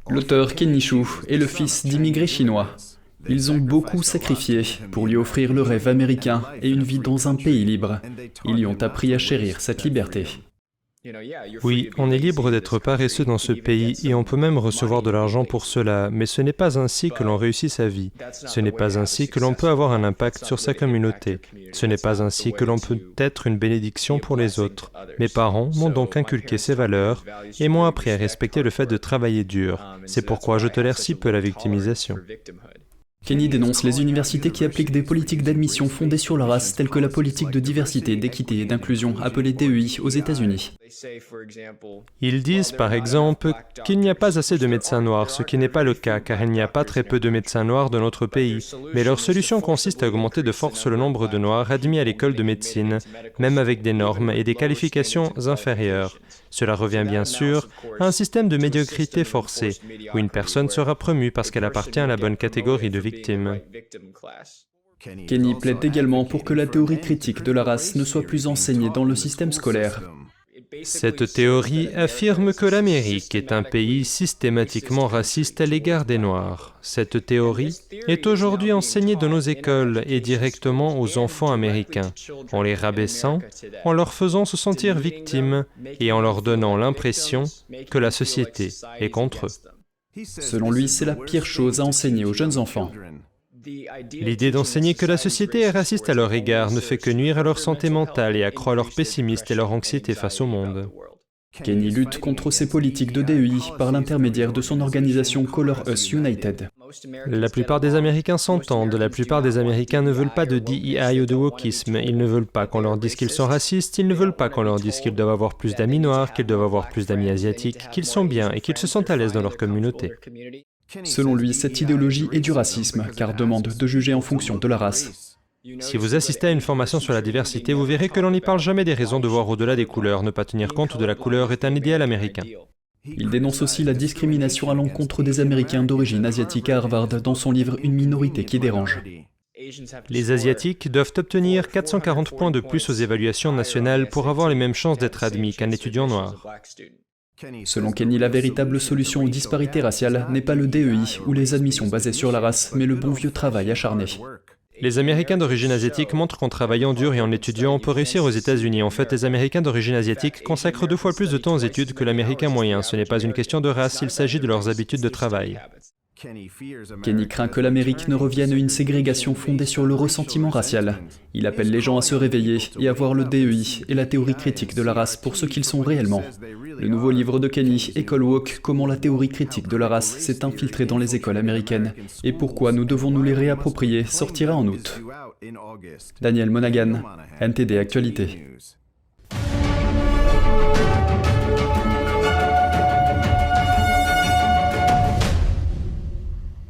L'auteur Kenny Xu est le fils d'immigrés chinois. Ils ont beaucoup sacrifié pour lui offrir le rêve américain et une vie dans un pays libre. Ils lui ont appris à chérir cette liberté. Oui, on est libre d'être paresseux dans ce pays et on peut même recevoir de l'argent pour cela, mais ce n'est pas ainsi que l'on réussit sa vie. Ce n'est pas ainsi que l'on peut avoir un impact sur sa communauté. Ce n'est pas ainsi que l'on peut être une bénédiction pour les autres. Mes parents m'ont donc inculqué ces valeurs et m'ont appris à respecter le fait de travailler dur. C'est pourquoi je tolère si peu la victimisation. Kenny dénonce les universités qui appliquent des politiques d'admission fondées sur la race, telles que la politique de diversité, d'équité et d'inclusion, appelée DEI, aux États-Unis. Ils disent, par exemple, qu'il n'y a pas assez de médecins noirs, ce qui n'est pas le cas, car il n'y a pas très peu de médecins noirs dans notre pays. Mais leur solution consiste à augmenter de force le nombre de noirs admis à l'école de médecine, même avec des normes et des qualifications inférieures. Cela revient bien sûr à un système de médiocrité forcée, où une personne sera promue parce qu'elle appartient à la bonne catégorie de victime. Kenny plaide également pour que la théorie critique de la race ne soit plus enseignée dans le système scolaire. Cette théorie affirme que l'Amérique est un pays systématiquement raciste à l'égard des Noirs. Cette théorie est aujourd'hui enseignée dans nos écoles et directement aux enfants américains, en les rabaissant, en leur faisant se sentir victimes et en leur donnant l'impression que la société est contre eux. Selon lui, c'est la pire chose à enseigner aux jeunes enfants. L'idée d'enseigner que la société est raciste à leur égard ne fait que nuire à leur santé mentale et accroît leur pessimisme et leur anxiété face au monde. Kenny lutte contre ces politiques de DEI par l'intermédiaire de son organisation Color Us United. La plupart des Américains s'entendent, la plupart des Américains ne veulent pas de DEI ou de wokisme, ils ne veulent pas qu'on leur dise qu'ils sont racistes, ils ne veulent pas qu'on leur dise qu'ils doivent avoir plus d'amis noirs, qu'ils doivent avoir plus d'amis asiatiques, qu'ils sont bien et qu'ils se sentent à l'aise dans leur communauté. Selon lui, cette idéologie est du racisme, car demande de juger en fonction de la race. Si vous assistez à une formation sur la diversité, vous verrez que l'on n'y parle jamais des raisons de voir au-delà des couleurs. Ne pas tenir compte de la couleur est un idéal américain. Il dénonce aussi la discrimination à l'encontre des Américains d'origine asiatique à Harvard dans son livre « Une minorité qui dérange ». Les Asiatiques doivent obtenir 440 points de plus aux évaluations nationales pour avoir les mêmes chances d'être admis qu'un étudiant noir. Selon Kenny, la véritable solution aux disparités raciales n'est pas le DEI ou les admissions basées sur la race, mais le bon vieux travail acharné. Les Américains d'origine asiatique montrent qu'en travaillant dur et en étudiant, on peut réussir aux États-Unis. En fait, les Américains d'origine asiatique consacrent 2 fois plus de temps aux études que l'Américain moyen. Ce n'est pas une question de race, il s'agit de leurs habitudes de travail. Kenny craint que l'Amérique ne revienne à une ségrégation fondée sur le ressentiment racial. Il appelle les gens à se réveiller et à voir le DEI et la théorie critique de la race pour ce qu'ils sont réellement. Le nouveau livre de Kenny, École Woke, comment la théorie critique de la race s'est infiltrée dans les écoles américaines et pourquoi nous devons nous les réapproprier, sortira en août. Daniel Monaghan, NTD Actualité.